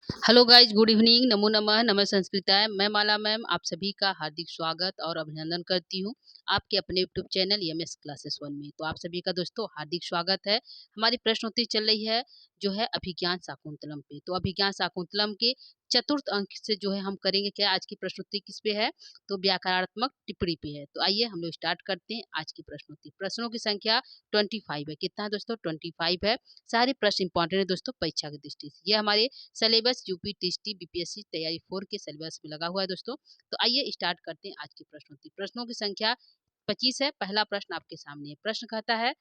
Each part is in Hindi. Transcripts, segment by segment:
हेलो गाइज, गुड इवनिंग, नमो नमः, नमः संस्कृताय। मैं माला मैम आप सभी का हार्दिक स्वागत और अभिनंदन करती हूँ आपके अपने YouTube channel MS classes one में। तो आप सभी का दोस्तों हार्दिक स्वागत है। हमारी प्रश्नोत्तरी चल रही है जो है अभिज्ञान शाकुंतलम पे। तो अभिज्ञान शाकुंतलम के चतुर्थ अंक से जो है हम करेंगे क्या, आज की प्रश्नोत्तरी किस पे है, तो व्याकरणात्मक टिप्पणी पे है। तो आइए हम लोग स्टार्ट करते हैं आज की प्रश्नोत्तरी। प्रश्नों की संख्या 25 है। कितना है दोस्तों? 25 है। सारे प्रश्न इंपॉर्टेंट है दोस्तों परीक्षा की दृष्टि से। ये हमारे सिलेबस यूपी टीएसटी बीपीएससी तैयारी 4 के सिलेबस में लगा हुआ है दोस्तों। तो आइए स्टार्ट करते हैं आज की प्रश्नोत्तरी। प्रश्नों की संख्या 25 है। पहला प्रश्न आपके सामने है। प्रश्न कहता है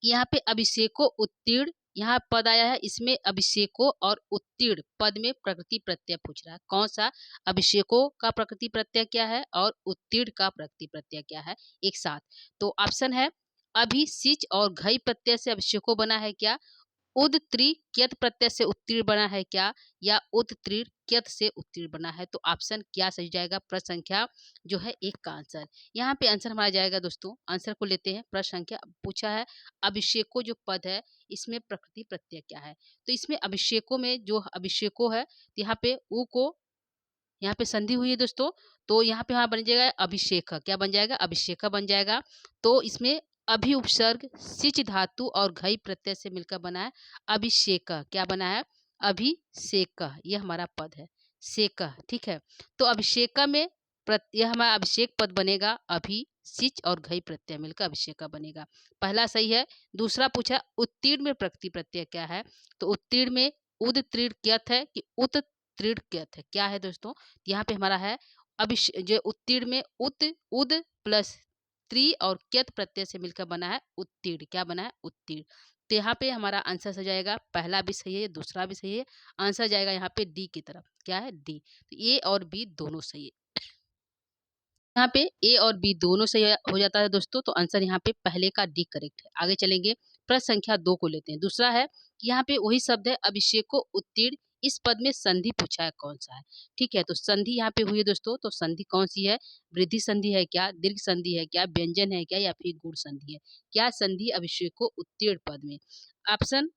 कि यहाँ पे अभिषेको उत्तीर्ण, यहाँ पद आया है, इसमें अभिषेको और उत्तीर्ण पद में प्रकृति प्रत्यय पूछ रहा है। कौन सा? अभिषेको का प्रकृति प्रत्यय क्या है और उत्तीर्ण का प्रकृति प्रत्यय क्या है एक साथ। तो ऑप्शन है अभि सिच और घई प्रत्यय से अभिषेको बना है क्या, उद त्रि क्यत प्रत्यय से उत्तीर्ण बना है क्या, या उद त्रि क्यत से उत्तीर्ण बना है। तो ऑप्शन क्या सही जाएगा? प्रश्न संख्या जो है एक का आंसर। यहाँ पे आंसर हमारा जाएगा दोस्तों, आंसर को लेते हैं। प्रश्न संख्या पूछा है अभिषेको जो पद है इसमें प्रकृति प्रत्यय क्या है। तो इसमें अभिषेको में जो अभिषेको है, तो यहाँ पे उ को यहाँ पे संधि हुई है दोस्तों। तो यहाँ पे हमारा बन जाएगा अभिषेक। क्या बन जाएगा? अभिषेक बन जाएगा। तो इसमें अभि उपसर्ग सिच धातु और घई प्रत्यय से मिलकर बना है अभिषेक। क्या बना है? अभिषेक। ये हमारा पद है सेक। ठीक है। तो अभिषेक में यह हमारा अभिषेक पद बनेगा। अभि सिच और घई प्रत्यय मिलकर अभिषेक बनेगा। पहला सही है। दूसरा पूछा उत्तीर्ण में प्रकृति प्रत्यय क्या है। तो उत्तीर्ण में उद तीर्ण क्यत है कि उत तीर्ण क्यत है। क्या है दोस्तों? यहाँ पे हमारा है जो उत्तीर्ण में उत उद प्लस त्रि और क्यत प्रत्यय से मिलकर बना है उत्तीर्ण। क्या बना है? उत्तीर्ण। तो यहाँ पे हमारा आंसर सही जाएगा। पहला भी सही है, दूसरा भी सही है। आंसर जाएगा यहाँ पे डी की तरफ। क्या है? डी। तो ए और बी दोनों सही है। यहाँ पे ए और बी दोनों सही हो जाता है दोस्तों। तो आंसर यहाँ पे पहले का डी करेक्ट है। आगे चलेंगे, प्रश्न संख्या 2 को लेते हैं। दूसरा है कि यहाँ पे वही शब्द है अभिषेको उत्तीर्ण, इस पद में संधि पूछा है कौन सा है। ठीक है। तो संधि यहाँ पे हुई है दोस्तों। तो संधि कौन सी है? वृद्धि संधि है क्या, दीर्घ संधि है क्या, व्यंजन है क्या, या फिर गुण संधि है? क्या संधि अभिषेको उत्तीर्ण पद में? ऑप्शन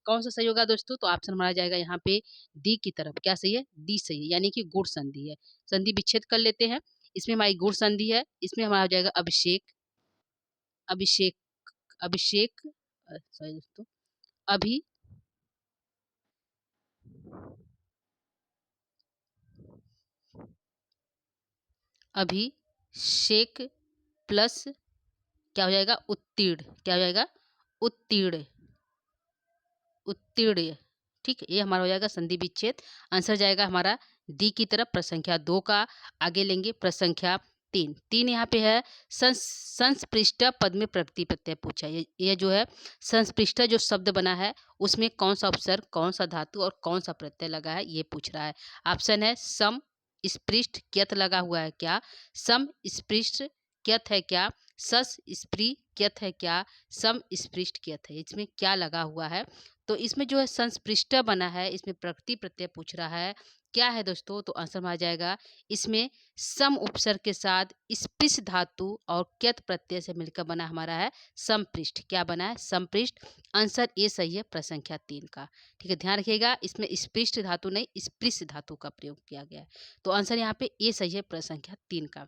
कौन सा सही होगा दोस्तों? तो ऑप्शन हमारा जाएगा यहाँ पे डी की तरफ। क्या सही है? डी सही है, यानी कि गुण संधि है। संधि विच्छेद कर लेते हैं। इसमें हमारी गुण संधि है। इसमें हमारा हो जाएगा अभिषेक, अभिषेक, अभिषेक, सॉरी दोस्तों, अभि अभिषेक प्लस क्या हो जाएगा? उत्तीर्ण। क्या हो जाएगा? उत्तीर्ण, उत्तीर्ण। ठीक है। ये हमारा हो जाएगा संधि विच्छेद। आंसर जाएगा हमारा डी की तरफ। प्रश्न संख्या 2 का आगे लेंगे। प्रश्न संख्या 3 यहाँ पे है संस्पृष्ट पद में प्रकृति प्रत्यय पूछा। ये जो है संस्पृष्ट जो शब्द बना है उसमें कौन सा उपसर्ग, कौन सा धातु और कौन सा प्रत्यय लगा है, ये पूछ रहा है। ऑप्शन है सम स्पृष्ट क्यत लगा हुआ है क्या, सम स्पृष्ट क्यत है क्या, सस स्प्री क्यत है क्या, सम स्पृष्ट क्यत है। इसमें क्या लगा हुआ है? तो इसमें जो है संस्पृष्ट बना है, इसमें प्रकृति प्रत्यय पूछ रहा है। क्या है दोस्तों? तो आंसर में आ जाएगा इसमें सम उपसर्ग के साथ स्पृश धातु और क्यत प्रत्यय से मिलकर बना हमारा है संपृष्ट। क्या बना है? संपृष्ट। आंसर ए सही है प्रश्न संख्या 3 का। ठीक है, ध्यान रखिएगा, इसमें स्पृष्ट धातु नहीं स्पृश धातु का प्रयोग किया गया है। तो आंसर यहाँ पे ए सही है प्रश्न संख्या 3 का।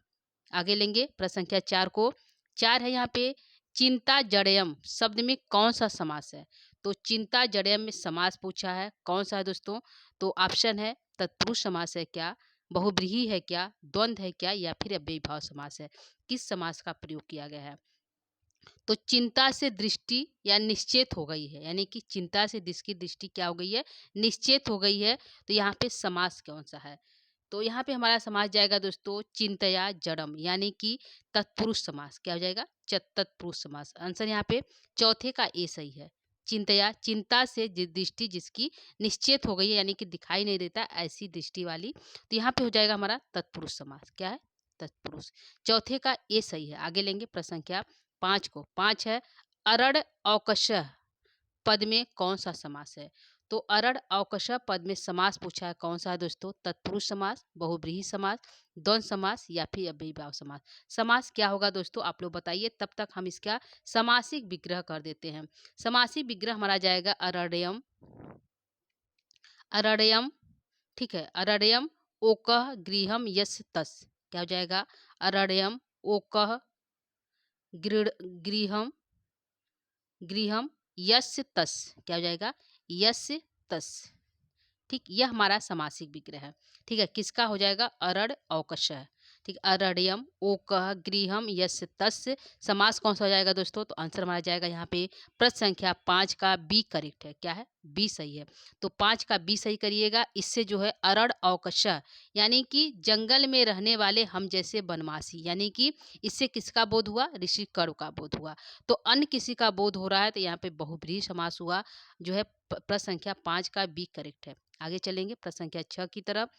आगे लेंगे प्रश्न संख्या 4 को। 4 है यहाँ पे चिंता जड़यम शब्द में कौन सा समास है। तो चिंता जड़यम में समास पूछा है, कौन सा है दोस्तों? तो ऑप्शन है तत्पुरुष समास है क्या, बहुव्रीहि है क्या, द्वंद्व है क्या, या फिर अव्ययीभाव समास है। किस समास का प्रयोग किया गया है? तो चिंता से दृष्टि या निश्चेत हो गई है, यानी कि चिंता से जिसकी दृष्टि क्या हो गई है? निश्चेत हो गई है। तो यहाँ पे समास कौन सा है? तो यहाँ पे हमारा समास जाएगा दोस्तों चिंतया जड़म, यानी कि तत्पुरुष समास। क्या हो जाएगा? तत्पुरुष समास। आंसर यहाँ पे चौथे का ए सही है। चिंतया, चिंता से दृष्टि जिसकी निश्चेत हो गई है, यानी कि दिखाई नहीं देता ऐसी दृष्टि वाली। तो यहाँ पे हो जाएगा हमारा तत्पुरुष समास। क्या है? तत्पुरुष। चौथे का ए सही है। आगे लेंगे प्रश्न संख्या 5 को। 5 है अरड़ अवकशः पद में कौन सा समास है। तो अरड़ अवकशः पद में समास पूछा है, कौन सा है दोस्तों? तत्पुरुष समास, बहुव्रीहि समास, द्वंद्व समास, या फिर अव्ययीभाव समास। समास क्या होगा दोस्तों आप लोग बताइए, तब तक हम इसका समासिक विग्रह कर देते हैं। समासिक विग्रह हमारा जाएगा अरण्यम, अरण्यम, ठीक है, अरण्यम ओकः गृहम यस्य तस्य, क्या हो जाएगा? अरण्यम ओकः गृहम गृहम यस्य तस्य, क्या हो जाएगा? यस्य तस्य। ठीक, यह हमारा समासिक विग्रह है। ठीक है, किसका हो जाएगा? अरड़ अवकश। ठीक, अरण्यम ओकः गृहम यस्य तस्य। समास कौन सा हो जाएगा दोस्तों? तो आंसर हमारा जाएगा यहाँ पे प्रश्न संख्या 5 का बी करेक्ट है। क्या है? बी सही है। तो 5 का बी सही करिएगा। इससे जो है अरड़ अवकश यानी कि जंगल में रहने वाले हम जैसे वनवासी, यानी कि इससे किसका बोध हुआ? ऋषि कर्ण का बोध हुआ। तो अन्य किसी का बोध हो रहा है तो यहाँ पे बहुब्रीहि समास हुआ, जो है प्रश्न संख्या 5 का बी करेक्ट है। आगे चलेंगे प्रश्न संख्या 6 की तरफ।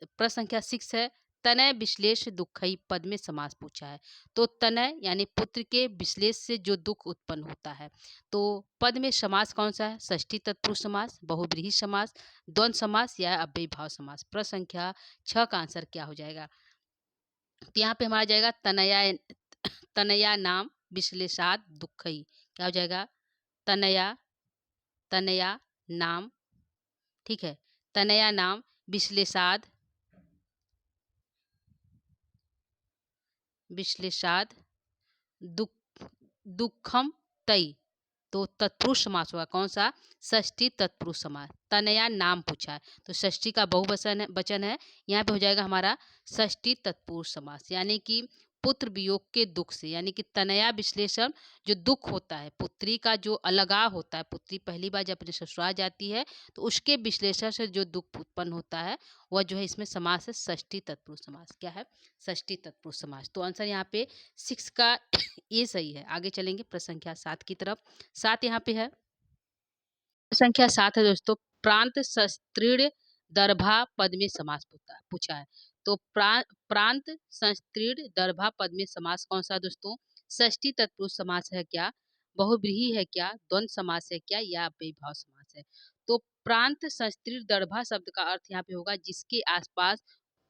प्रश्न संख्या 6 है, तनय विश्लेष दुखई पद में समास पूछा है। तो तनय यानी पुत्र के विश्लेष से जो दुख उत्पन्न होता है, तो पद में समास कौन सा है? षष्ठी तत्पुरुष समास, बहुब्रीहि समास, द्वंद्व समास या अव्ययीभाव समास। प्रश्न संख्या 6 का आंसर क्या हो जाएगा? तो यहाँ पे हमारा जाएगा तनया, तनया नाम विश्लेषाद दुखई। क्या हो जाएगा? तनया, तनया नाम, ठीक है, तनया नाम विश्लेषाद, विश्लेषाद दुख दुखम तई। तो तत्पुरुष समास होगा कौन सा? षष्ठी तत्पुरुष समास। तनया नाम पूछा है तो षष्ठी का बहुवचन है, वचन है, यहाँ पे हो जाएगा हमारा षष्ठी तत्पुरुष समास। यानी कि पुत्र वियोग के दुख से, यानी कि तनया विश्लेषण जो दुख होता है, पुत्री का जो अलगाव होता है, पुत्री पहली बार जब अपने ससुराल जाती है तो उसके विश्लेषण से जो दुख उत्पन्न होता है वह जो है इसमें समास है षष्ठी तत्पुरुष समास। क्या है? षष्ठी तत्पुरुष समास। तो आंसर यहाँ पे 6 का ये सही है। आगे चलेंगे प्रश्न संख्या 7 की तरफ। 7 यहाँ पे है, संख्या 7 है दोस्तों, प्रांत संस्तीर्ण दर्भा पद में समास पूछा है। तो प्रांत संस्तीर्ण दर्भा पद में समास कौन सा दोस्तों? षष्ठी तत्पुरुष समास है क्या? बहुव्रीहि है क्या? द्वंद्व समास है क्या? या अव्ययीभाव समास है? तो प्रांत संस्तीर्ण दर्भा शब्द का अर्थ यहाँ पे होगा जिसके आसपास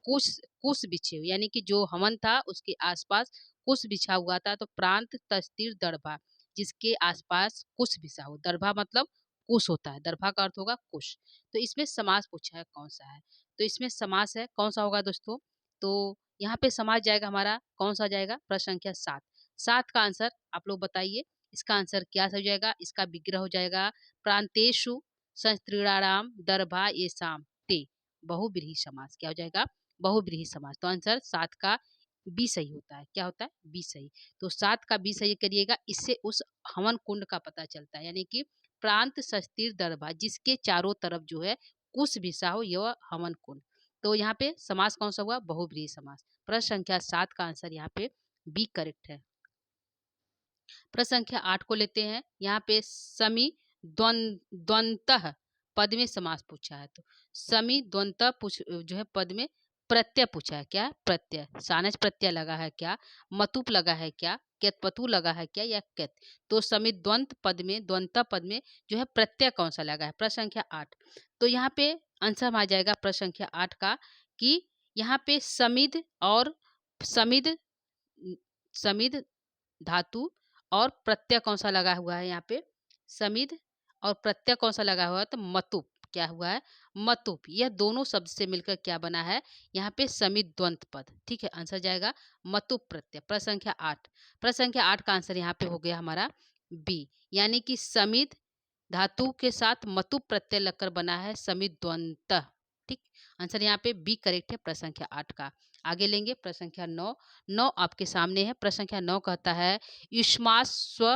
कुश कुश बिछे हुए, यानी कि जो हवन था उसके आसपास कुश बिछा हुआ था। तो प्रांत तस्तीर दर्भा, जिसके आसपास कुश बिछा हुआ, दर्भा मतलब कुश होता है, दर्भा का अर्थ होगा कुश। तो इसमें समास पूछा है कौन सा है? तो इसमें समास है कौन सा होगा दोस्तों? तो यहाँ पे समास जाएगा हमारा कौन सा जाएगा? प्रश्न संख्या 7। 7 का आंसर आप लोग बताइए, इसका आंसर क्या हो जाएगा? इसका विग्रह हो जाएगा प्रांतेषु संस्त्रीणाराम दर्भा येषाम ते, बहुव्रीहि समास। क्या हो जाएगा? बहुव्रीहि समास। तो आंसर 7 का बी सही होता है। क्या होता है? बी सही। तो 7 का बी सही करिएगा, इससे उस हवन कुंड का पता चलता है, यानी कि प्रांत सस्तीर दरबा जिसके चारों तरफ जो है कुश बिछा हो, यह हवन कुंड। तो यहाँ पे समास कौन सा हुआ? बहुव्रीहि समास। प्रश्न संख्या 7 का आंसर यहाँ पे बी करेक्ट है। प्रश्न संख्या 8 को लेते हैं। यहाँ पे समी द्वंतः पद में समास पूछा है। तो समी द्वंतः जो है पद में प्रत्यय पूछा है। क्या? प्रत्यय, सानस प्रत्यय लगा है क्या? मतुप लगा है क्या? केतपतु लगा है क्या? या केत? तो समी द्वंत पद में, द्वंत पद में जो है प्रत्यय कौन सा लगा है? प्रश्न संख्या 8। तो यहाँ पे आंसर आ जाएगा प्रश्न संख्या 8 का कि यहाँ पे समिध और समिध, समिध धातु और प्रत्यय कौन सा लगा हुआ है? यहाँ पे समिध और प्रत्यय कौन सा लगा हुआ है? तो मतुप। क्या हुआ है? मतुप। यह दोनों शब्द से मिलकर क्या बना है? यहाँ पे समिध द्वंत पद। ठीक है, आंसर जाएगा मतुप प्रत्यय। प्रश्न संख्या 8। प्रश्न संख्या 8 का आंसर यहाँ पे हो गया हमारा बी, यानी कि समिध धातु के साथ मतुप प्रत्यय लगकर बना है समिध द्वंत। ठीक, आंसर यहाँ पे बी करेक्ट है प्रश्न संख्या 8 का। आगे लेंगे प्रश्न संख्या 9। 9 आपके सामने है। प्रश्न संख्या 9 कहता है युष्मास्व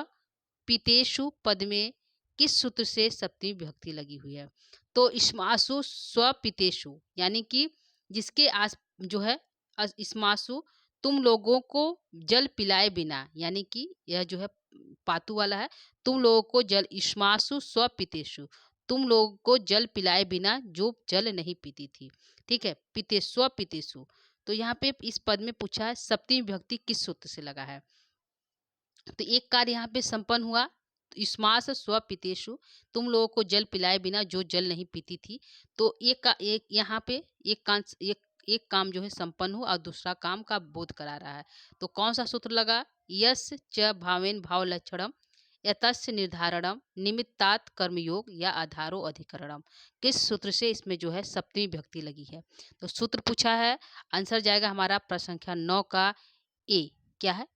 पितेषु पद में किस सूत्र से सप्तमी विभक्ति लगी हुई है? तो इस्मासु स्वपितेषु यानी कि जिसके आस जो है इस्मासु तुम लोगों को जल पिलाए बिना, यानी कि यह जो है पातु वाला है, तुम लोगों को जल, इस्मासु स्वपितेषु, तुम लोगों को जल पिलाए बिना जो जल नहीं पीती थी। ठीक है, पिते स्वपितेषु। तो यहाँ पे इस पद में पूछा है सप्तमी विभक्ति किस सूत्र से लगा है? तो एक कार्य यहाँ पे संपन्न हुआ, इस्मास स्वपितेषु, तुम लोगों को जल पिलाए बिना जो जल नहीं पीती थी। तो एक यहाँ पे एक काम जो है संपन्न हुआ और दूसरा काम का बोध करा रहा है। तो कौन सा सूत्र लगा? यस च भावेन भाव लक्षणम यतस्य निर्धारणम निमित्तात् कर्मयोग या आधारो अधिकरणम। किस सूत्र से इसमें जो है सप्तमी विभक्ति लगी है? तो सूत्र पूछा है, आंसर जाएगा हमारा प्रश्न संख्या 9 का ए। क्या है?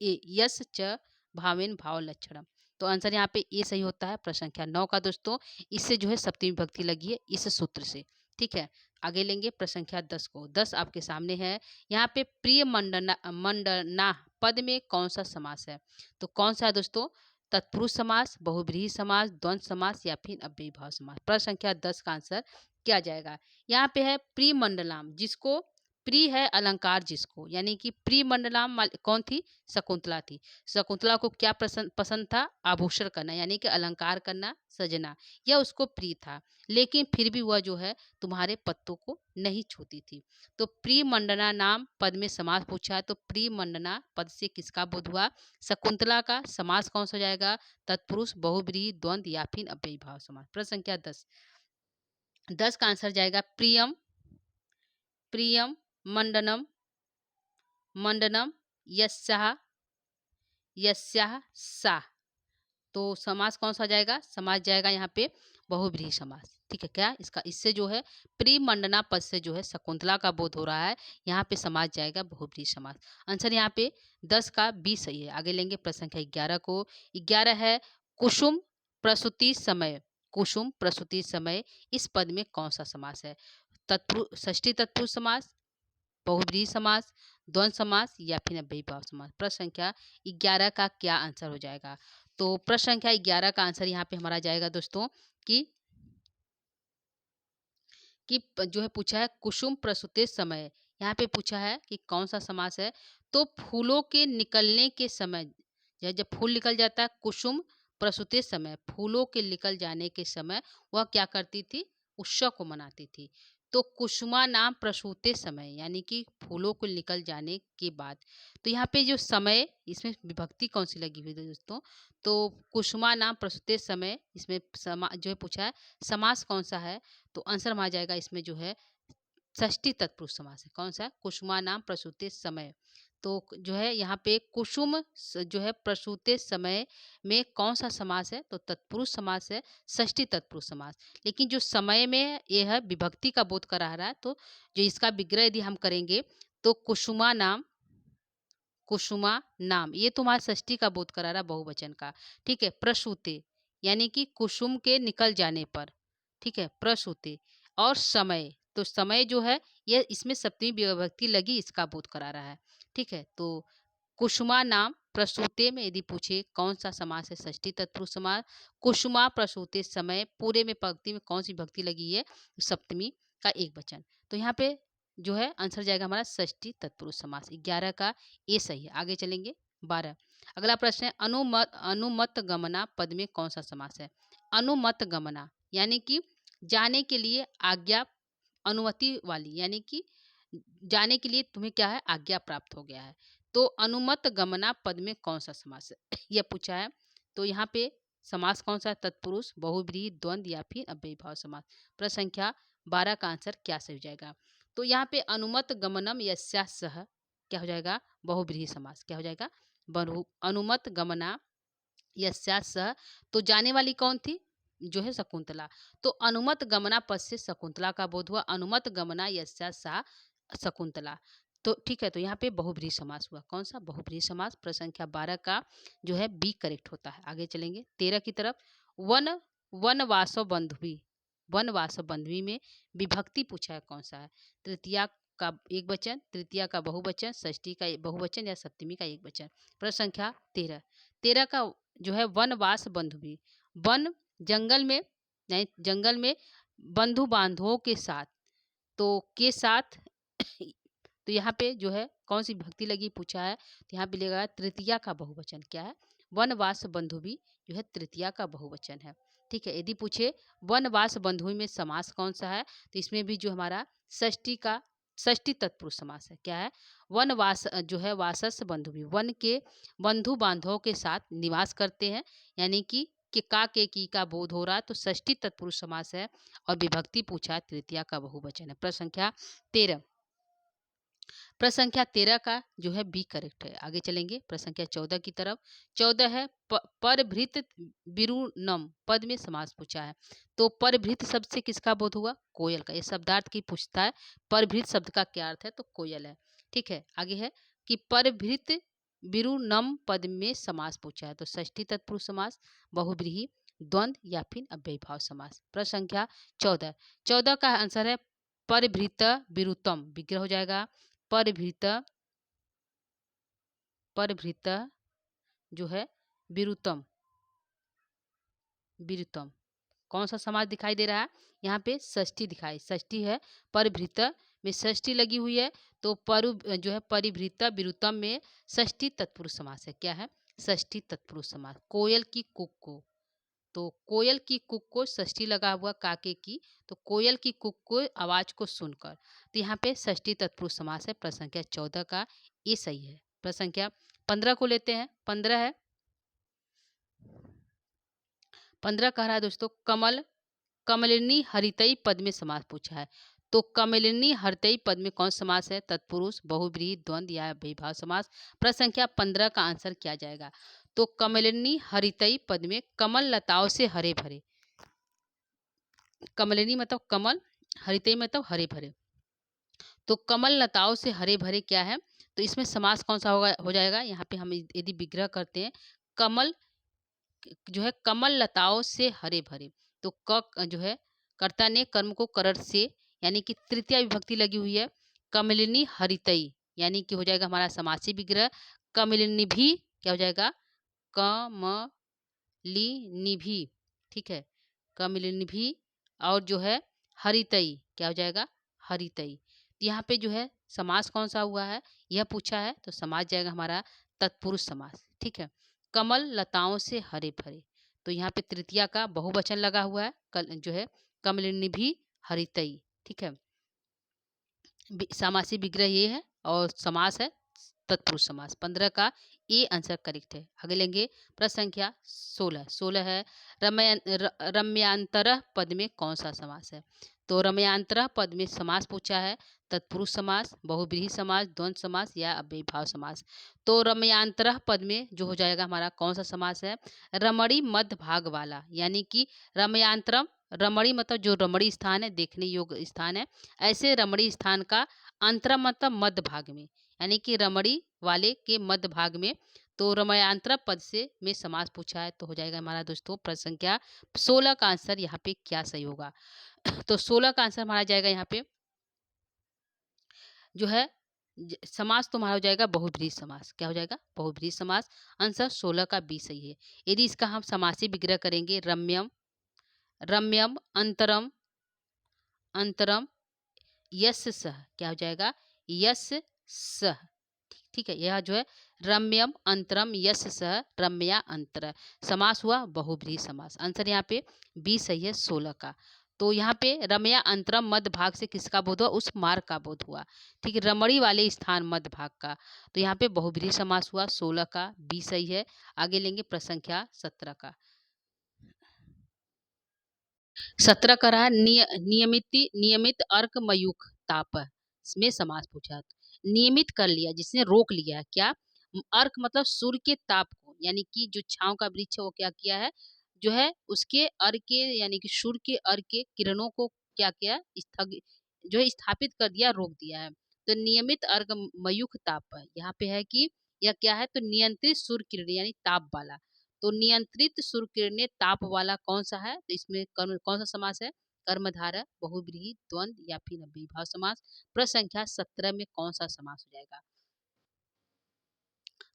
ए यस च भावेन भाव लक्षणम। तो आंसर यहाँ पे ए सही होता है, प्रश्न संख्या 9 का दोस्तों। इससे जो है सप्तमी विभक्ति लगी है इस सूत्र से। ठीक है, आगे लेंगे प्रश्न संख्या 10 को। 10 आपके सामने है। यहाँ पे प्रिय मंडना मंडना पद में कौन सा समास है? तो कौन सा है दोस्तों? तत्पुरुष समास, बहुव्रीहि समास, द्वंद्व समास या फिर अव्ययी भाव समास। प्रश्न संख्या 10 का आंसर क्या जाएगा? यहाँ पे है प्रिय मंडलाम, जिसको प्रिय है अलंकार जिसको, यानी कि प्रिय मंडलाम कौन थी? शकुंतला थी। शकुंतला को क्या पसंद था? आभूषण करना, यानी कि अलंकार करना, सजना, यह उसको प्रिय था। लेकिन फिर भी वह जो है तुम्हारे पत्तों को नहीं छूती थी। तो प्रिय मंडना नाम पद में समास पूछा है, तो प्रिय मंडना पद से किसका बोध हुआ? शकुंतला का। समास कौन सा जाएगा? तत्पुरुष, बहुव्रीहि, द्वंद्व या फिर अव्ययी भाव समास। प्रश्न संख्या 10। 10 का आंसर जाएगा प्रियम, प्रियम, मंडनम, मंडनम, यस्याः, यस्याः सा। तो समास कौन सा जाएगा? समास जाएगा यहाँ पे बहुव्रीहि समास। ठीक है, क्या इसका इससे जो है प्रिय मंडना पद से जो है शकुंतला का बोध हो रहा है, यहाँ पे समास जाएगा बहुव्रीहि समास। आंसर यहाँ पे 10 का बी सही है। आगे लेंगे प्रश्न संख्या 11 को। 11 है कुसुम प्रसूति समय। कुसुम प्रसूति समय इस पद में कौन सा समास है? तत्पुरुष, षष्ठी तत्पुरुष समास, बहुव्रीहि समास, द्वंद्व समास या फिर अव्ययी भाव समास। प्रश्न संख्या 11 का क्या आंसर हो जाएगा? तो प्रश्न संख्या 11 का आंसर यहाँ पे हमारा जाएगा दोस्तों कि जो है पूछा है कुसुम प्रसूते समय। यहाँ पे पूछा है कि कौन सा समास है? तो फूलों के निकलने के समय, जब फूल निकल जाता है, कुसुम प्रसूते समय, फूलों के निकल जाने के समय वह क्या करती थी? उत्सव को मनाती थी। तो कुसुमा नाम प्रसूते समय, यानी कि फूलों को निकल जाने के बाद। तो यहाँ पे जो समय, इसमें विभक्ति कौन सी लगी हुई है दोस्तों? तो कुसुमा नाम प्रसूते समय, इसमें जो है पूछा है समास कौन सा है? तो आंसर में आ जाएगा इसमें जो है षष्ठी तत्पुरुष समास है। कौन सा? कुसुमा नाम प्रसूते समय। तो जो है यहाँ पे कुसुम जो है प्रसूते समय में कौन सा समास है? तो तत्पुरुष समास है, षष्ठी तत्पुरुष समास। लेकिन जो समय में ये है विभक्ति का बोध करा रहा है, तो जो इसका विग्रह यदि हम करेंगे तो कुसुमा नाम, कुसुमा नाम, ये तुम्हारा षष्ठी का बोध करा रहा बहुवचन का। ठीक है, प्रसूते यानी कि कुसुम के निकल जाने पर। ठीक है, प्रसूते। और समय, तो समय जो है ये इसमें सप्तमी विभक्ति लगी, इसका बोध करा रहा है। ठीक है, तो कुसुमा नाम प्रसूते में यदि पूछे कौन सा समास है? षष्ठी तत्पुरुष समास। कुसुमा प्रसूते समय पूरे में पंक्ति में कौन सी विभक्ति लगी है? सप्तमी का एक वचन। तो यहाँ पे जो है आंसर जाएगा हमारा षष्ठी तत्पुरुष समास। 11 का ए सही है। आगे चलेंगे 12। अगला प्रश्न है अनुमत गमना पद में कौन सा समास है? अनुमत गमना यानी कि जाने के लिए आज्ञा, अनुमति वाली, यानी कि जाने के लिए तुम्हें क्या है? आज्ञा प्राप्त हो गया है। तो अनुमत गमना पद में कौन सा समास है? यह पूछा है। तो यहाँ पे समास कौन सा है? तत्पुरुष, बहुव्रीहि, द्वंद्व या फिर अव्ययी भाव समास। प्रश्न संख्या 12 का आंसर क्या सही हो जाएगा? तो यहाँ पे अनुमत गमनम यस्या सह क्या हो जाएगा? बहुव्रीहि समास। क्या हो जाएगा? अनुमत गमना यस्या सह। तो जाने वाली कौन थी? जो है शकुंतला। तो अनुमत गमना पद से शकुंतला का बोध हुआ। अनुमत गमना यस्या सा शकुंतला। तो ठीक है, तो यहाँ पे बहुव्रीहि समास हुआ। कौन सा? बहुव्रीहि समास। प्रश्न संख्या 12 का जो है बी करेक्ट होता है। आगे चलेंगे 13 की तरफ। वन वनवासव बंधुवी, वनवासव बंधुवी में विभक्ति पूछा है कौन सा है? तृतीया का एक वचन, तृतीया का बहुवचन, षष्ठी का बहुवचन या सप्तमी का एक वचन। प्रश्न संख्या 13। 13 का जो है वनवास बंधुवी, वन जंगल में, नहीं जंगल में बंधु बांधवों के साथ, तो के साथ तो यहाँ पे जो है कौन सी विभक्ति लगी पूछा है? तो यहाँ पे लगेगा तृतीया का बहुवचन। क्या है? वनवास बंधुवी जो है तृतीया का बहुवचन है। ठीक है, यदि पूछे वनवास बंधुवी में समास कौन सा है? तो इसमें भी जो हमारा षष्ठी का, षष्ठी तत्पुरुष समास है। क्या है? वनवास जो है वासस बंधुवी, वन के बंधु बांधवों के साथ निवास करते हैं, यानी कि का के की का बोध हो रहा है, तो षष्ठी तत्पुरुष समास है। और विभक्ति पूछा है तृतीया का बहुवचन है। प्रश्न संख्या 13। प्रश्न संख्या 13 का जो है बी करेक्ट है। आगे चलेंगे प्रश्न संख्या 14 की तरफ। 14 है परभृत विरुणम पद में समास पूछा है। तो परभृत शब्द से किसका बोध हुआ? कोयल का। ये शब्दार्थ की पूछता है। परभृत शब्द का क्या अर्थ है? तो कोयल है। ठीक है, आगे है कि परभृत विरुणम पद में समास पूछा है। तो षष्ठी तत्पुरुष समास, बहुव्रीहि, द्वंद्व या फिर अव्ययीभाव समास। प्रश्न संख्या 14। 14 का आंसर है परभृत विरुतम, विग्रह हो जाएगा परभृत, परभृत जो है विरुतम, विरुतम कौन सा समास दिखाई दे रहा है? यहाँ पे षष्ठी दिखाई, षष्ठी है परभृत में षष्ठी लगी हुई है। तो परु जो है परिभृत विरुतम में षष्ठी तत्पुरुष समास है। क्या है? षष्ठी तत्पुरुष समास। कोयल की कुक को, तो कोयल की कुक को षष्ठी लगा हुआ काके की, तो कोयल की कुक को आवाज को सुनकर, तो यहाँ पे षष्ठी तत्पुरुष समास है। प्रश्न संख्या 14 का ये सही है। प्रश्न संख्या 15 को लेते हैं। 15 है, 15 कह रहा है दोस्तों कमल कमलिनी हरितई पद में समास पूछा है। तो कमलिनी हरितई पद में कौन समास है? तत्पुरुष, बहुव्रीहि, द्वंद्व या अव्ययीभाव समास। प्रश्न संख्या 15 का आंसर क्या जाएगा? तो कमलिनी हरितई पद में कमल लताओं से हरे भरे, कमलिनी मतलब कमल, हरितई मतलब हरे भरे, तो कमल लताओं से हरे भरे क्या है? तो इसमें समास कौन सा होगा हो जाएगा? यहाँ पे हम यदि विग्रह करते हैं कमल जो है कमल लताओं से हरे भरे, तो क जो है कर्ता ने कर्म को करर से यानी कि तृतीया विभक्ति लगी हुई है। कमलिनी हरितई यानी कि हो जाएगा हमारा समासी विग्रह। कमलिनी भी क्या हो जाएगा? कमलिनी भी, ठीक है, कमलिनी भी, और जो है हरितई क्या हो जाएगा? हरितई। तो यहाँ पे जो है समास कौन सा हुआ है यह पूछा है, तो समास जाएगा हमारा तत्पुरुष समास। ठीक है, कमल लताओं से हरे भरे, तो यहाँ पे तृतीया का बहुवचन लगा हुआ है, कल जो है कमलिनी भी हरितई। ठीक है, समासी विग्रह ये है और समास है तत्पुरुष समास। 15 का ए आंसर करेक्ट है। आगे लेंगे प्रश्न संख्या 16। 16 है रम्यांतर पद में कौन सा समास है? तो रम्यांतर पद में समास पूछा है। तत्पुरुष समास, बहुव्रीहि समास, द्वंद्व समास या अव्ययीभाव समास। तो रम्यांतर पद में जो हो जाएगा हमारा कौन सा समास है? रमणी मध्य भाग वाला, यानी कि रम्यांतरम, रमणी मतलब जो रमणी स्थान है, देखने योग्य स्थान है, ऐसे रमणी स्थान का अंतरम मतलब मध्य भाग में, यानी कि रमणी वाले के मध्य भाग में। तो रमयांतर पद से में समास पूछा है, तो हो जाएगा हमारा दोस्तों प्रश्न संख्या 16 का आंसर यहाँ पे क्या सही होगा? तो 16 का आंसर हमारा जाएगा यहाँ पे जो है समास तो हमारा हो जाएगा बहुव्रीहि समास। क्या हो जाएगा? बहुव्रीहि समास। आंसर 16 का बी सही है। यदि इसका हम समासी विग्रह करेंगे रम्यम, रम्यम अंतरम, अंतरम यस सह, क्या हो जाएगा? यस सह। ठीक है, यह जो है रम्यम अंतरम यस सह रम्या अंतर समास हुआ बहुव्रीहि समास। आंसर यहाँ पे बी सही है 16 का। तो यहाँ पे रम्या अंतरम मध्य भाग से किसका बोध हुआ? उस मार्ग का बोध हुआ। ठीक है, रमणी वाले स्थान मध्य भाग का, तो यहाँ पे बहुव्रीहि समास हुआ। 16 का बी सही है। आगे लेंगे प्रश्न संख्या 17 का। 17 का रहा नियमित अर्क मयूख ताप में समास पूछा है। नियमित कर लिया, जिसने रोक लिया है। क्या? अर्क मतलब सूर्य के ताप को, यानी कि जो छांव का वृक्ष है वो क्या किया है, जो है उसके अर्क के यानी कि सूर्य के अर्क के किरणों को क्या किया, स्थगित जो है स्थापित कर दिया, रोक दिया है। तो नियमित अर्क मयूख ताप यहाँ पे है कि यह क्या है, तो नियंत्रित सूर्य किरण यानी ताप वाला। तो नियंत्रित सूर्य किरणें ताप वाला कौन सा है? तो इसमें कर्म कौन सा समास है? कर्मधारय, बहुव्रीहि, द्वंद्व या फिर अव्ययीभाव समास। प्रश्न संख्या 17 में कौन सा समास हो जाएगा?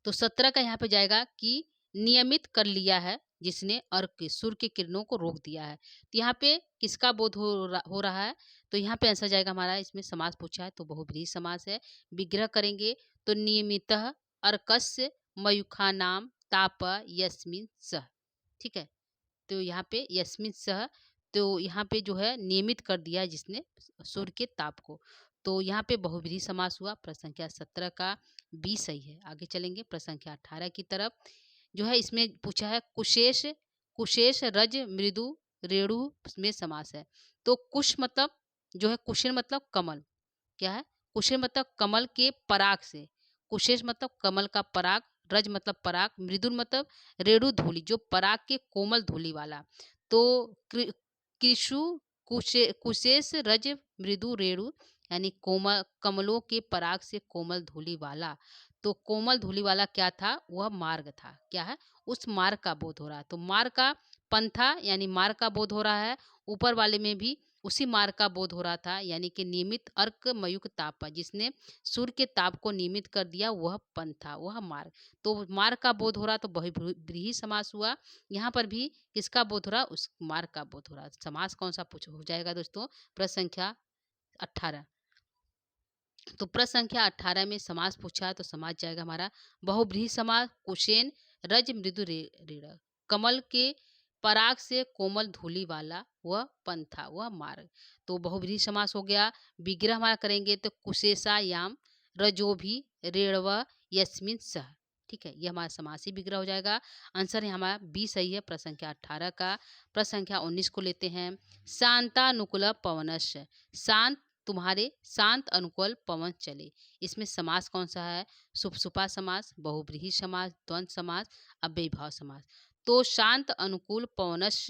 तो 17 का यहाँ पे जाएगा कि नियमित कर लिया है जिसने अर्क के सूर्य की किरणों को रोक दिया है। तो यहाँ पे किसका बोध हो रहा है? तो यहाँ पे आंसर जाएगा हमारा, इसमें समास पूछा है तो बहुव्रीहि समास है। विग्रह करेंगे तो नियमितः अर्कस्य मयूखानाम ताप यस्मिन् सह। ठीक है, तो यहाँ पे यस्मिन सह, तो यहाँ पे जो है नियमित कर दिया है जिसने सूर्य के ताप को, तो यहाँ पे बहुव्रीहि समास हुआ। प्रश्न संख्या 17 का बी सही है। आगे चलेंगे प्रश्न संख्या 18 की तरफ। जो है इसमें पूछा है कुशेष, कुशेष रज मृदु रेणु में समास है। तो कुश मतलब जो है कुशिन मतलब कमल, क्या है? कुशेश मतलब कमल के पराग से, कुशेश मतलब कमल का पराग, रज मतलब पराग, मृदुल मतलब रेणु धूलि, जो पराग के कोमल धूलि वाला। तो कृषु कुशेश रज मृदु रेणु, यानी कोमल कमलों के पराग से कोमल धूलि वाला। तो कोमल धूलि वाला क्या था? वह मार्ग था। क्या है? उस मार्ग का बोध हो रहा है। तो मार्ग का पंथा यानी मार्ग का बोध हो रहा है। ऊपर वाले में भी उसी मार्ग का बोध हो रहा था, यानी कि नियमित अर्क मयुक्त ताप, जिसने सूर्य के ताप को नियमित कर दिया, वह पंथ था, वह मार्ग। तो मार्ग का बोध हो रहा तो बहुब्रीहि समास हुआ। यहाँ पर भी किसका बोध हो रहा? उस मार्ग का बोध हो रहा। समास कौन सा पूछ हो जाएगा दोस्तों? प्रश्न संख्या 18। तो प्रश्न संख्या 18 में समास पूछा है, तो समास जाएगा हमारा बहुब्रीहि समास। कुशेन रज मृदु ऋण, कमल के पराग से कोमल धूलि वाला वह पंथा, वह मार्ग। तो बहुब्रीहि समास हो गया। विग्रह हमारा करेंगे तो कुशेषायाम रजोभि रेणव यस्मिन सह। ठीक है, यह हमारा समासी विग्रह हो जाएगा। आंसर है हमारा बी सही है प्रश्न संख्या 18 का। प्रश्न संख्या 19 को लेते हैं। शांतानुकूल पवनश, शांत तुम्हारे शांत अनुकूल पवन चले। इसमें समास कौन सा है? सुपसुपा समास, बहुब्रीहि समास, द्वंद्व समास, अव्ययीभाव समास। तो शांत अनुकूल पवनश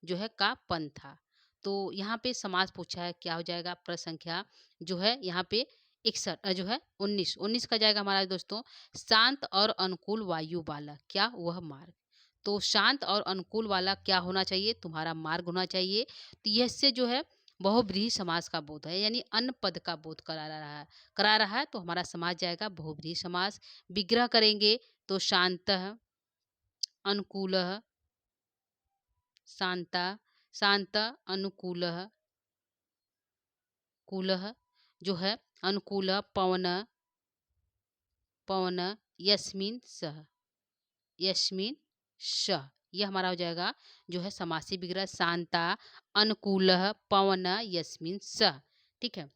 जो है का पंथा। तो यहाँ पे समास पूछा है, क्या हो जाएगा? प्रश्न संख्या जो है यहाँ पे 61 जो है 19 का जाएगा हमारा दोस्तों। शांत और अनुकूल वायु वाला क्या? वह मार्ग। तो शांत और अनुकूल वाला क्या होना चाहिए? तुम्हारा मार्ग होना चाहिए। तो यह से जो है बहुब्रीहि समास का बोध है, यानी अन्य पद का बोध करा रहा है। तो हमारा समास जाएगा बहुब्रीहि समास। विग्रह करेंगे तो शांतः, अनुकूलः, शांता, शांत अनुकूलः, कूलः जो है अनुकूल, पवन, पवन यस्मिन सह, यस्मिन श। यह हमारा हो जाएगा जो है समासी विग्रह। शांता अनुकूलः पवन यस्मिन सह। ठीक है,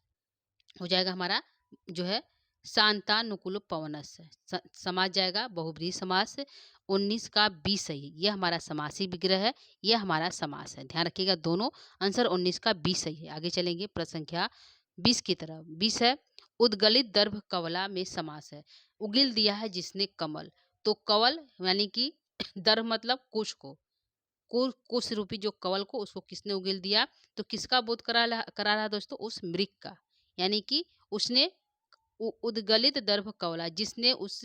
हो जाएगा हमारा जो है शांतानुकूल पवनस। समास जाएगा बहुब्रीहि समास। 19 का 20 सही, यह हमारा समासी विग्रह है, यह हमारा समास है। ध्यान रखिएगा, दोनों आंसर 19 का 20 सही है। आगे चलेंगे प्रश्न संख्या 20 की तरफ। 20 है उद्गलित दर्भ कवला में समास है। उगिल दिया है जिसने कमल। तो कवल यानी कि दर्भ मतलब कुश को, कुश रूपी जो कवल को, उसको किसने उगिल दिया? तो किसका बोध करा रहा है दोस्तों? उस मृग का, यानी कि उसने उद्गलित दर्भ कवला, जिसने उस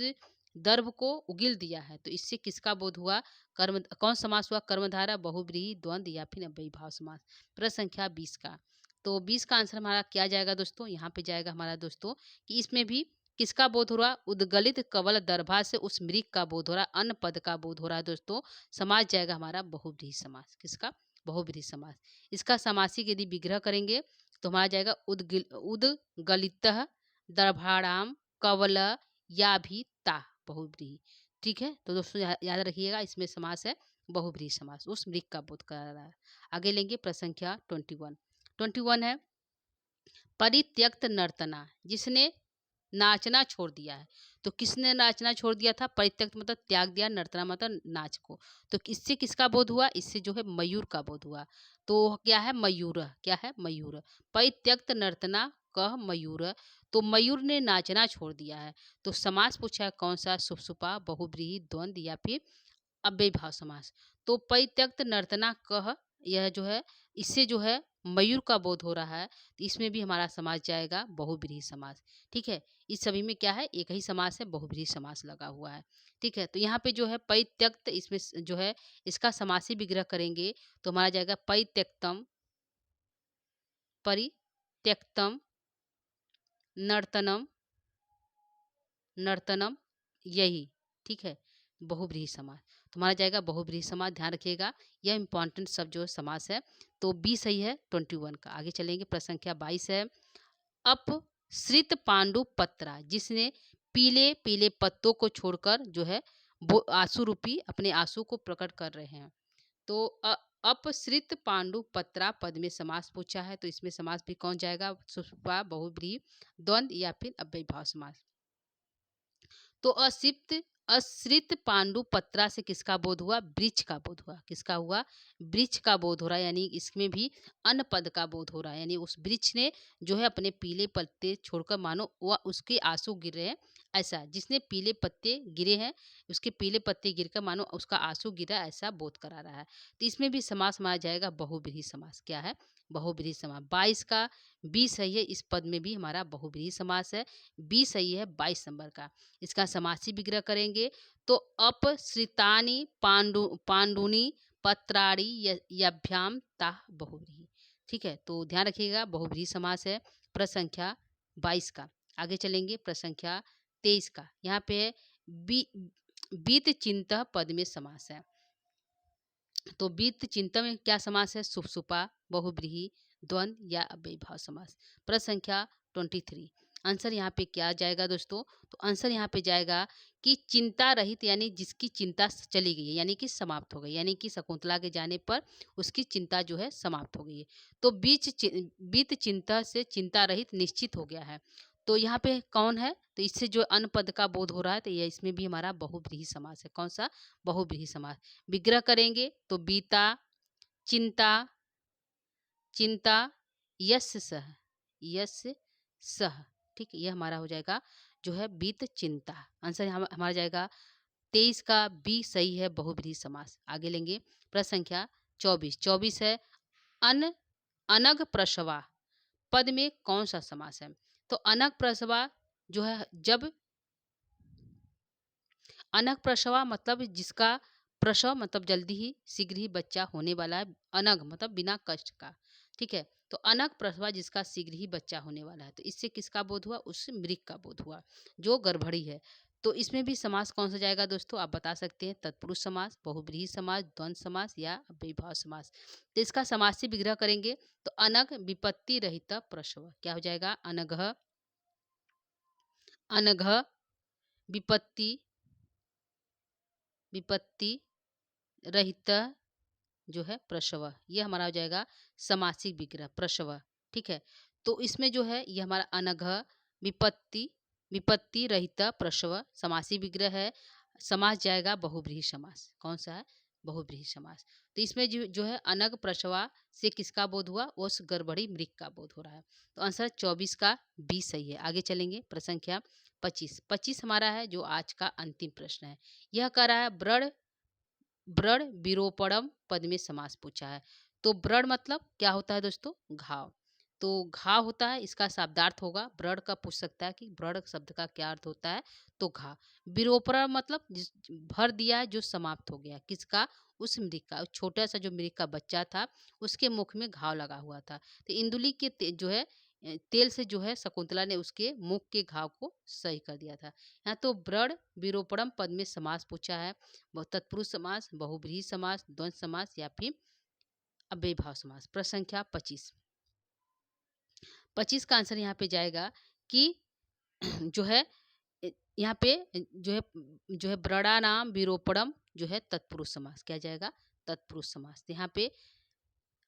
दर्भ को उगिल दिया है। तो इससे किसका बोध हुआ? कर्म कौन समास हुआ? कर्मधारा, बहुब्रीहि, द्वंद्व या फिर अव्ययीभाव समास। प्रश्न संख्या 20 का। तो 20 का आंसर हमारा क्या जाएगा दोस्तों? यहाँ पे जाएगा हमारा दोस्तों कि इसमें भी किसका बोध हो रहा? उद्गलित कवल दर्भा से उस मृग का बोध हो रहा, अन्य पद का बोध हो रहा है दोस्तों। समास जाएगा हमारा बहुब्रीहि समास। किसका? बहुब्रीहि समास। इसका समासी यदि विग्रह करेंगे तो हमारा जाएगा उद्गलित दर्भाणाम कवल या भी ता, बहुब्रीहि। ठीक है, तो दोस्तों याद रखिएगा, इसमें समास है बहुब्रीहि समास, उस मृग का बोध करा रहा है। आगे लेंगे प्रश्न संख्या 21 है परित्यक्त नर्तना, जिसने नाचना छोड़ दिया है। तो किसने नाचना छोड़ दिया था? परित्यक्त मतलब त्याग दिया, नर्तना मतलब नाच को। तो इससे किसका बोध हुआ? इससे जो है मयूर का बोध हुआ। तो क्या है? मयूर। क्या है? मयूर। परित्यक्त नर्तना कह मयूर। तो मयूर ने नाचना छोड़ दिया है। तो समास पूछा है कौन सा? सुपसुपा, बहुब्रीहि, द्वंद्व या फिर अव्ययीभाव समास। तो परित्यक्त नर्तना कह, यह जो है इससे जो है मयूर का बोध हो रहा है। तो इसमें भी हमारा समास जाएगा बहुब्रीहि समास। ठीक है, इस सभी में क्या है? एक ही समास है, बहुब्रीहि समास लगा हुआ है। ठीक है, तो यहाँ पे जो है परित्यक्त, इसमें जो है इसका समासी विग्रह करेंगे तो हमारा जाएगा परित्यक्तम, परित्यक्तम नर्तनम, नर्तनम, यही। ठीक है, बहुब्रीहि समास। तुम्हारा जाएगा बहुब्रीहि समास। ध्यान रखिएगा, यह इंपॉर्टेंट सब जो समास है। तो बी सही है 21 का। आगे चलेंगे प्रश्न संख्या 22 है अपसृत पांडु पत्रा, जिसने पीले पीले पत्तों को छोड़कर जो है वो आंसू रूपी अपने आंसू को प्रकट कर रहे हैं। तो अपसृत पांडु पत्रा पद में समास पूछा है। तो इसमें समास भी कौन जाएगा? सुपा, बहुब्रीहि, द्वंद्व या फिर अव्ययीभाव समास। तो असिप्त आश्रित पांडु पत्रा से किसका बोध हुआ? वृक्ष का बोध हुआ। किसका हुआ? वृक्ष का बोध हो रहा है, यानी इसमें भी अन्न पद का बोध हो रहा है, यानी उस वृक्ष ने जो है अपने पीले पत्ते छोड़कर मानो वह उसके आंसू गिर रहे हैं, ऐसा जिसने पीले पत्ते गिरे हैं, उसके पीले पत्ते गिरकर मानो उसका आंसू गिरा, ऐसा बोध करा रहा है। तो इसमें भी समास माना जाएगा बहुव्रीहि समास। क्या है? बहुव्रीहि समास। 22 का बी सही है, इस पद में भी हमारा बहुव्रीहि समास है। बी सही है 22 नंबर का। इसका समासी विग्रह करेंगे तो अपसृतानि पांडुनी पत्राणि यभ्याम ताः बहुव्रीहि। ठीक है, तो ध्यान रखिएगा बहुव्रीहि समास है। प्रश्न संख्या 22 का। आगे चलेंगे प्रश्न संख्या 23 का। यहाँ पे है बीत चिंतः पद में समास है। तो बीत चिंता में क्या समास है? सुपसुपा, बहुव्रीहि, द्वंद्व या अव्ययीभाव समास। प्रश्न संख्या 23। आंसर यहाँ पे क्या जाएगा दोस्तों? तो आंसर यहाँ पे जाएगा कि चिंता रहित, यानी जिसकी चिंता चली गई है, यानी कि समाप्त हो गई, यानी कि शकुंतला के जाने पर उसकी चिंता जो है समाप्त हो गई है। तो बीत चिंता से चिंता रहित निश्चित हो गया है। तो यहाँ पे कौन है? तो इससे जो अन्न पद का बोध हो रहा है, तो यह इसमें भी हमारा बहुव्रीहि समास है। कौन सा? बहुव्रीहि समास। विग्रह करेंगे तो बीता, चिंता, चिंता, यस्य सह, यस्य सह। ठीक है, यह हमारा हो जाएगा जो है बीत चिंता। आंसर हमारा जाएगा 23 का बी सही है, बहुव्रीहि समास। आगे लेंगे प्रश्न संख्या 24। 24 है अन अनग प्रसवा पद में कौन सा समास है? तो अनग प्रसवा जो है, जब अनग प्रसवा मतलब जिसका प्रसव मतलब जल्दी ही शीघ्र ही बच्चा होने वाला है। अनग मतलब बिना कष्ट का। ठीक है, तो अनग प्रसवा जिसका शीघ्र ही बच्चा होने वाला है, तो इससे किसका बोध हुआ? उससे मृग का बोध हुआ जो गर्भणी है। तो इसमें भी समास कौन सा जाएगा दोस्तों? आप बता सकते हैं। तत्पुरुष समास, बहुव्रीहि समास, द्वंद्व समास या अव्ययीभाव समास। तो इसका समासी विग्रह करेंगे तो अनग विपत्ति रहित प्रसव। क्या हो जाएगा? अनघ, अनघ विपत्ति, विपत्ति रहित जो है प्रसव, ये हमारा हो जाएगा समासिक विग्रह प्रसव। ठीक है, तो इसमें जो है ये हमारा अनघ विपत्ति, विपत्ति रहित प्रसव समासी विग्रह है। समास जाएगा बहुव्रीहि समास। कौन सा है? बहुव्रीहि समास। तो इसमें जो है अनग प्रसवा से किसका बोध हुआ? उस गर्भणी मृग का बोध हो रहा है। तो आंसर 24 का बी सही है। आगे चलेंगे प्रश्न संख्या 25। 25 हमारा है जो आज का अंतिम प्रश्न है। यह कह रहा है व्रण विरूपणम पद में समास पूछा है। तो व्रण मतलब क्या होता है दोस्तों? घाव। तो घाव होता है, इसका शब्दार्थ होगा। व्रण का पूछ सकता है कि व्रण शब्द का क्या अर्थ होता है? तो घाव। विरूपण मतलब भर दिया जो समाप्त हो गया। किसका? उस मृग का। छोटा सा जो मृग का बच्चा था उसके मुख में घाव लगा हुआ था, तो इंदुली के जो है तेल से जो है शकुंतला ने उसके मुख के घाव को सही कर दिया था। यहाँ तो व्रण विरूपणम पद में समास पूछा है। तत्पुरुष समास, बहुव्रीहि समास, द्वंद्व समास या फिर अव्ययीभाव समास। प्रश्न संख्या 25। 25 का आंसर यहाँ पे जाएगा कि जो है यहाँ पे जो है व्रणानाम विरूपणम जो है तत्पुरुष समास। क्या जाएगा? तत्पुरुष समास। तो यहाँ पे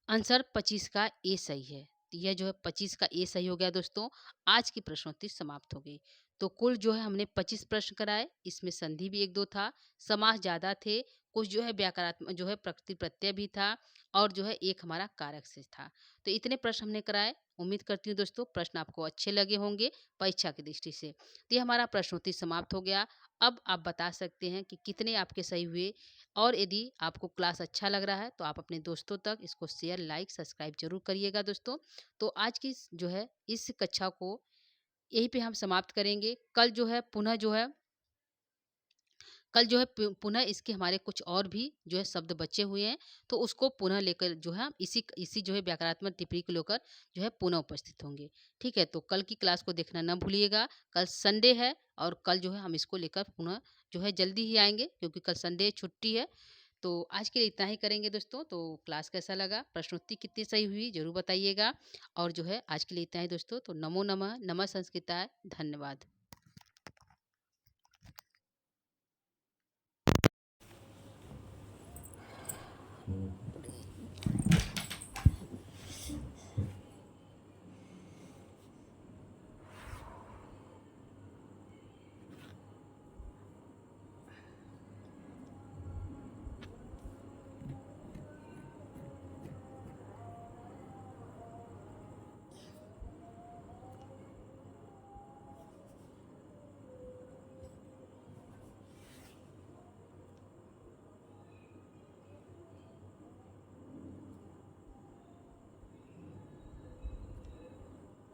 आंसर 25 का ए सही है। तो यह जो है 25 का ए सही हो गया दोस्तों। आज की प्रश्नोत्तरी समाप्त हो गई। तो कुल जो है हमने 25 प्रश्न कराए। इसमें संधि भी एक दो था, समास ज़्यादा थे, कुछ जो है व्याकरणात्मक जो है प्रकृति प्रत्यय भी था, और जो है एक हमारा कारक से था। तो इतने प्रश्न हमने कराए। उम्मीद करती हूँ दोस्तों प्रश्न आपको अच्छे लगे होंगे परीक्षा की दृष्टि से। तो ये हमारा प्रश्नोत्तरी समाप्त हो गया। अब आप बता सकते हैं कि कितने आपके सही हुए, और यदि आपको क्लास अच्छा लग रहा है तो आप अपने दोस्तों तक इसको शेयर, लाइक, सब्सक्राइब जरूर करिएगा दोस्तों। तो आज की जो है इस कक्षा को यहीं पे हम समाप्त करेंगे। कल जो है पुनः इसके हमारे कुछ और भी जो है शब्द बचे हुए हैं, तो उसको पुनः लेकर जो है हम इसी जो है व्याकरणात्मक टिप्पणी को लेकर जो है पुनः उपस्थित होंगे। ठीक है, तो कल की क्लास को देखना न भूलिएगा। कल संडे है और कल जो है हम इसको लेकर पुनः जो है जल्दी ही आएंगे, क्योंकि कल संडे छुट्टी है। तो आज के लिए इतना ही करेंगे दोस्तों। तो क्लास कैसा लगा, प्रश्नोत्तरी कितनी सही हुई जरूर बताइएगा। और जो है आज के लिए इतना ही दोस्तों। तो नमो नमः, नमः संस्कृताय, धन्यवाद।